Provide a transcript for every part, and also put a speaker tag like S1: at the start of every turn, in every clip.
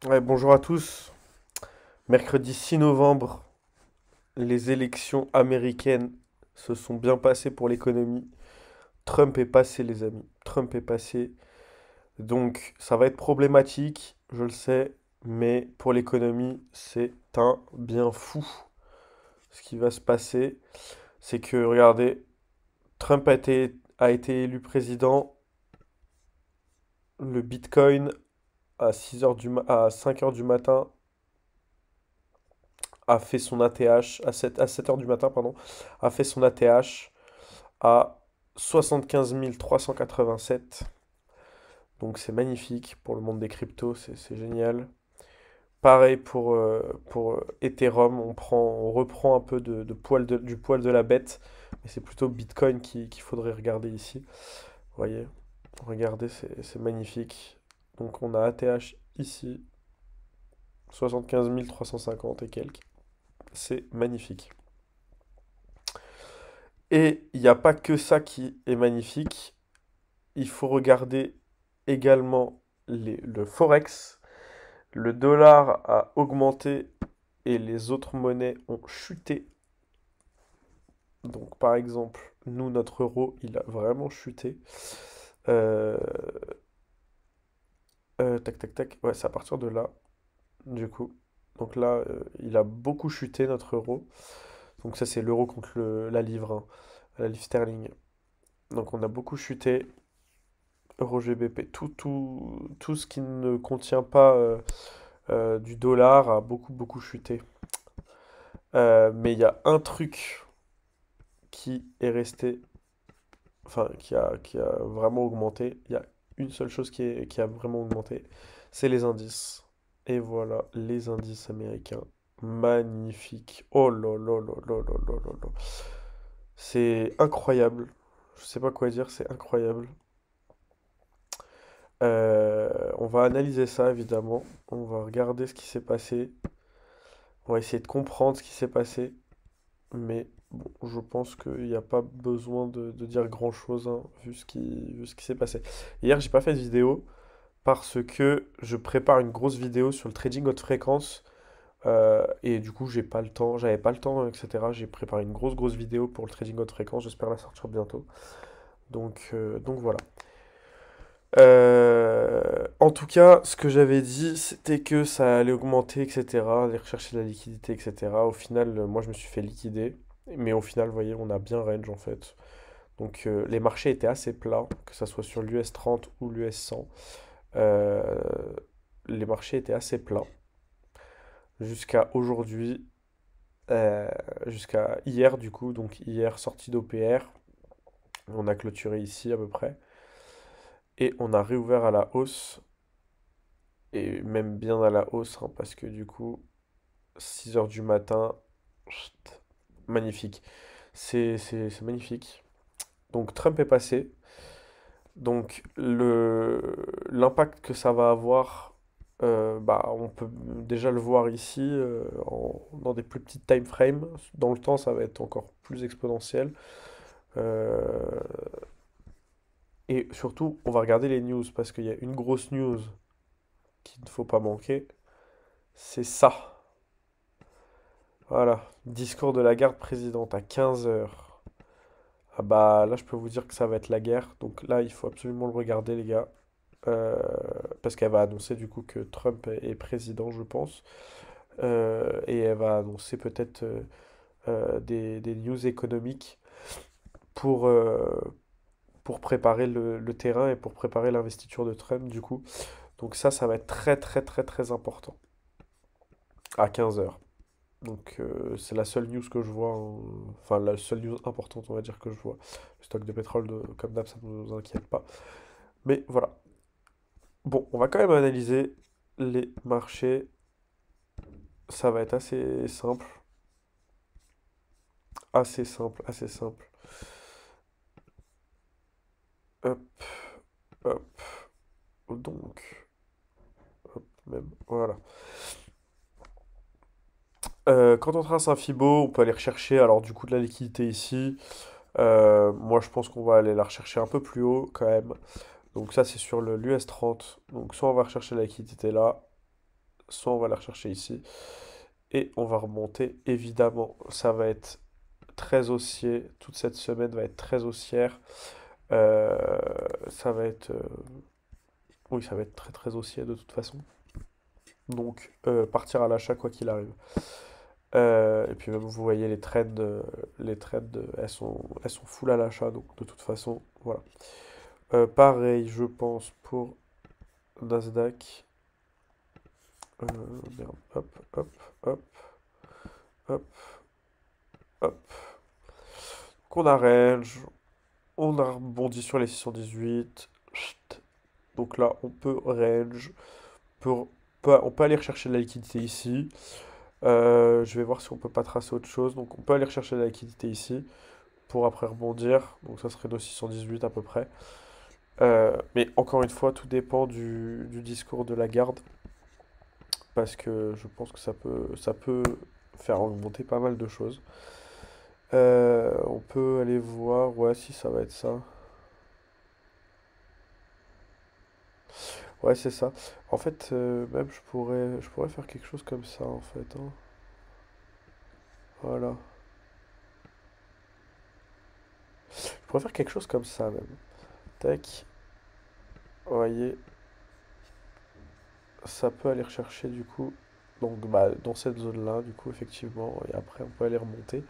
S1: Ouais, bonjour à tous. Mercredi 6 novembre, les élections américaines se sont bien passées pour l'économie. Trump est passé, les amis. Trump est passé. Donc, ça va être problématique, je le sais, mais pour l'économie, c'est un bien fou. Ce qui va se passer, c'est que, regardez, Trump a été élu président. Le Bitcoin à 5 heures du matin a fait son ATH, à 7 heures du matin, pardon, a fait son ATH à 75 387. Donc c'est magnifique pour le monde des cryptos, c'est génial. Pareil pour Ethereum, on reprend un peu du poil de la bête, mais c'est plutôt Bitcoin qu'il faudrait regarder ici. Vous voyez, regardez, c'est magnifique. Donc on a ATH ici, 75 350 et quelques. C'est magnifique. Et il n'y a pas que ça qui est magnifique. Il faut regarder également le Forex. Le dollar a augmenté et les autres monnaies ont chuté. Donc par exemple, nous, notre euro, il a vraiment chuté. Euh, tac, tac, tac. Ouais, c'est à partir de là, du coup. Donc là, il a beaucoup chuté, notre euro. Donc ça, c'est l'euro contre la livre, hein, la livre sterling. Donc on a beaucoup chuté. Euro GBP, tout ce qui ne contient pas du dollar a beaucoup chuté. Mais il y a un truc qui est resté, enfin qui a vraiment augmenté. Il y a une seule chose qui a vraiment augmenté, c'est les indices. Et voilà, les indices américains. Magnifique. Oh là là là là là là là là. C'est incroyable. Je sais pas quoi dire, c'est incroyable. On va analyser ça évidemment. On va regarder ce qui s'est passé. On va essayer de comprendre ce qui s'est passé. Mais bon, je pense qu'il n'y a pas besoin de dire grand-chose, hein, vu ce qui s'est passé. Hier, j'ai pas fait de vidéo parce que je prépare une grosse vidéo sur le trading haute fréquence. Et du coup, j'ai pas le temps, j'avais pas le temps, etc. J'ai préparé une grosse vidéo pour le trading haute fréquence. J'espère la sortir bientôt. Donc voilà. En tout cas, ce que j'avais dit, c'était que ça allait augmenter, etc., aller rechercher la liquidité, etc. Au final, moi, je me suis fait liquider. Mais au final, vous voyez, on a bien range, en fait. Donc, les marchés étaient assez plats, que ce soit sur l'US 30 ou l'US 100. Euh, les marchés étaient assez plats jusqu'à aujourd'hui, euh, jusqu'à hier, du coup. Donc, hier, sortie d'OPR. On a clôturé ici, à peu près. Et on a réouvert à la hausse. Et même bien à la hausse, hein, parce que du coup, 6 heures du matin, chut, magnifique. C'est magnifique. Donc Trump est passé. Donc l'impact que ça va avoir, bah, on peut déjà le voir ici dans des plus petites time frames. Dans le temps, ça va être encore plus exponentiel. Euh, et surtout, on va regarder les news parce qu'il y a une grosse news qu'il ne faut pas manquer. C'est ça. Voilà, discours de la garde présidente à 15 heures. Ah bah là, je peux vous dire que ça va être la guerre. Donc là, il faut absolument le regarder, les gars. Euh, Parce qu'elle va annoncer du coup que Trump est président, je pense. Et elle va annoncer peut-être des news économiques pour, euh, pour préparer le terrain et pour préparer l'investiture de Trump, du coup. Donc ça va être très important à 15 heures. Donc c'est la seule news que je vois, enfin la seule news importante on va dire que je vois. Le stock de pétrole, comme d'hab, ça ne nous inquiète pas. Mais voilà. Bon, on va quand même analyser les marchés. Ça va être assez simple. Assez simple, assez simple. Hop, hop. Donc, même, voilà. Quand on trace un Fibo, on peut aller rechercher alors du coup de la liquidité ici. Moi je pense qu'on va aller la rechercher un peu plus haut quand même. Donc ça c'est sur le l'US 30. Donc soit on va rechercher la liquidité là, soit on va les rechercher ici. Et on va remonter, évidemment, ça va être très haussier, toute cette semaine va être très haussière. Euh, ça va être, oui, ça va être très très haussier de toute façon. Donc, partir à l'achat quoi qu'il arrive. Et puis même, vous voyez les trends, elles sont full à l'achat, donc de toute façon, voilà. Pareil, je pense pour Nasdaq. Merde, hop, hop, hop, hop, hop. Qu'on a range, on a rebondi sur les 618. Chut. Donc là, on peut range, pour, on peut aller rechercher de la liquidité ici. Je vais voir si on peut pas tracer autre chose. Donc on peut aller rechercher de la liquidité ici pour après rebondir. Donc ça serait nos 618 à peu près. Mais encore une fois, tout dépend du discours de Lagarde. Parce que je pense que ça peut faire augmenter pas mal de choses. On peut aller voir, ouais, si ça va être ça. Ouais, c'est ça. En fait, même je pourrais faire quelque chose comme ça, en fait, hein. Voilà. Je pourrais faire quelque chose comme ça, même. Tac. Vous voyez, ça peut aller rechercher, du coup, donc, bah, dans cette zone-là, du coup, effectivement. Et après, on peut aller remonter.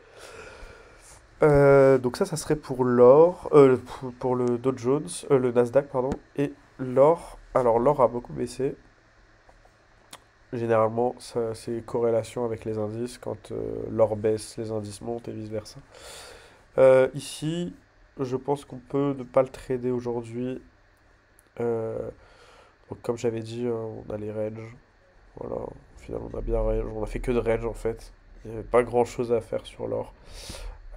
S1: Donc ça serait pour l'or, pour le Dow Jones, le Nasdaq, pardon. Et l'or, alors l'or a beaucoup baissé. Généralement, ça, c'est corrélation avec les indices. Quand l'or baisse, les indices montent et vice-versa. Ici, je pense qu'on peut ne pas le trader aujourd'hui. Euh, donc comme j'avais dit, on a les ranges. Voilà, au final on a bien range. On a fait que de range en fait. Il n'y avait pas grand-chose à faire sur l'or.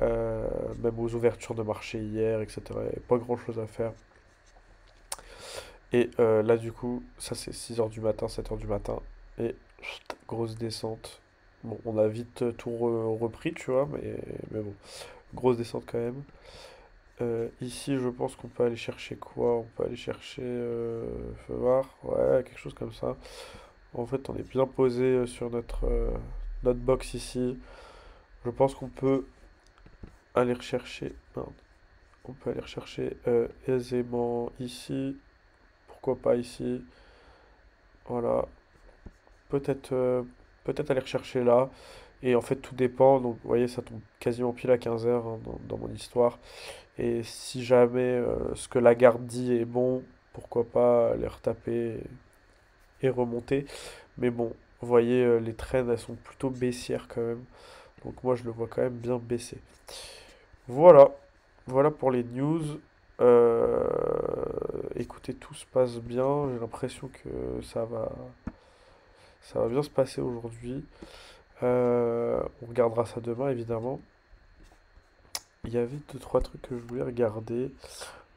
S1: Euh, Même aux ouvertures de marché hier, etc. Il n'y avait pas grand-chose à faire. Et là du coup, ça c'est 6 heures du matin, 7 heures du matin. Et chut, grosse descente. Bon, on a vite tout repris, tu vois, mais bon, grosse descente quand même. Ici, je pense qu'on peut aller chercher quoi? On peut aller chercher, feu voir, ouais, quelque chose comme ça. En fait, on est bien posé sur notre box ici. Je pense qu'on peut aller rechercher, non, on peut aller rechercher aisément ici. Pourquoi pas ici? Voilà. Peut-être peut-être aller rechercher là. Et en fait, tout dépend. Donc, vous voyez, ça tombe quasiment pile à 15 heures hein, dans mon histoire. Et si jamais ce que la garde dit est bon, pourquoi pas les retaper et remonter. Mais bon, vous voyez, les trends, elles sont plutôt baissières quand même. Donc moi, je le vois quand même bien baisser. Voilà, voilà pour les news. Euh, Écoutez, tout se passe bien. J'ai l'impression que ça va bien se passer aujourd'hui. On regardera ça demain, évidemment. Il y avait deux, trois trucs que je voulais regarder.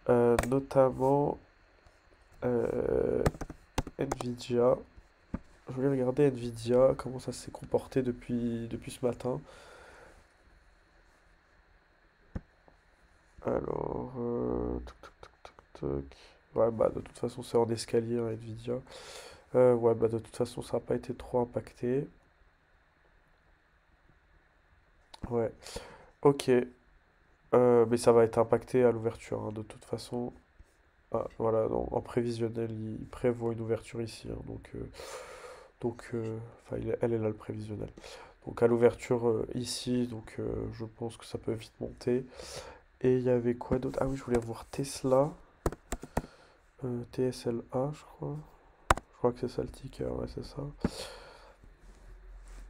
S1: Notamment euh, Nvidia. Je voulais regarder Nvidia, comment ça s'est comporté depuis ce matin. Alors, toc, toc, toc, toc, toc. Ouais, bah de toute façon, c'est en escalier, hein, Nvidia. Ouais, bah de toute façon, ça n'a pas été trop impacté. Ouais, ok. Mais ça va être impacté à l'ouverture, hein, de toute façon. Ah, voilà, en prévisionnel, il prévoit une ouverture ici, hein, enfin, elle est là le prévisionnel. Donc à l'ouverture ici, je pense que ça peut vite monter. Et il y avait quoi d'autre? Ah oui, je voulais voir Tesla, TSLA, je crois. Je crois que c'est ça le ticker, ouais, c'est ça.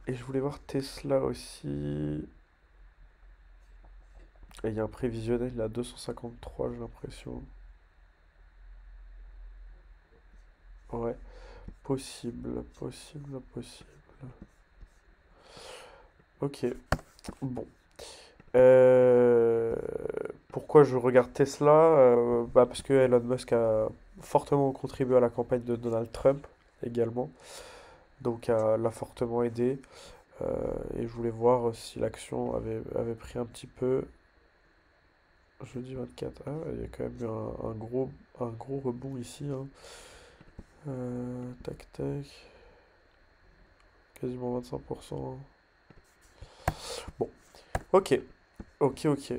S1: Et je voulais voir Tesla aussi. Et il y a un prévisionnel là, 253, j'ai l'impression. Ouais, possible, possible, possible. Ok, bon. Euh, Pourquoi je regarde Tesla? Bah parce que Elon Musk a fortement contribué à la campagne de Donald Trump également. Donc l'a fortement aidé. Et je voulais voir si l'action avait pris un petit peu. Jeudi 24. Ah ouais, il y a quand même eu un gros rebond ici, hein. Tac tac. Quasiment 25%. Bon, ok, ok.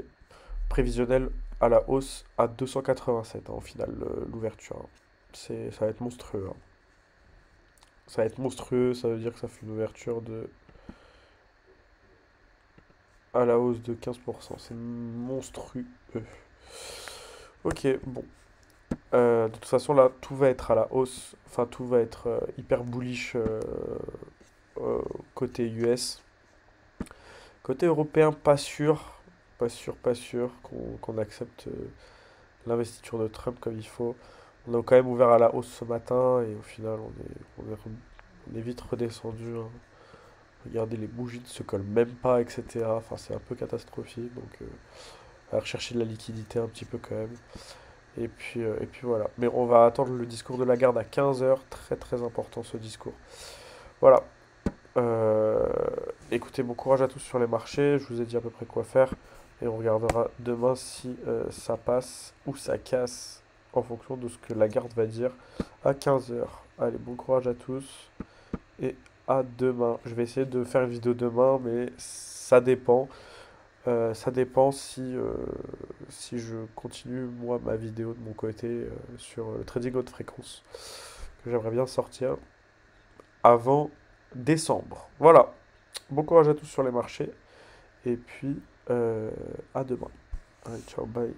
S1: Prévisionnel à la hausse à 287 au final, l'ouverture, hein. Ça va être monstrueux, hein. Ça va être monstrueux, ça veut dire que ça fait une ouverture à la hausse de 15%. C'est monstrueux. Ok, bon. De toute façon, là, tout va être à la hausse. Enfin, tout va être hyper bullish euh, côté US. Côté européen, pas sûr. Pas sûr qu'on accepte l'investiture de Trump comme il faut. On a quand même ouvert à la hausse ce matin et au final, on est vite redescendu, hein. Regardez, les bougies ne se collent même pas, etc. Enfin, c'est un peu catastrophique. Donc, on va rechercher de la liquidité un petit peu quand même. Et puis voilà. Mais on va attendre le discours de Lagarde à 15 heures. Très très important ce discours. Voilà. Euh, Écoutez, bon courage à tous sur les marchés. Je vous ai dit à peu près quoi faire. Et on regardera demain si ça passe ou ça casse en fonction de ce que Lagarde va dire à 15 heures. Allez, bon courage à tous et à demain. Je vais essayer de faire une vidéo demain, mais ça dépend. Ça dépend si je continue, moi, ma vidéo de mon côté sur le trading haute fréquence, que j'aimerais bien sortir avant décembre. Voilà. Bon courage à tous sur les marchés, et puis à demain. Allez, ciao, bye.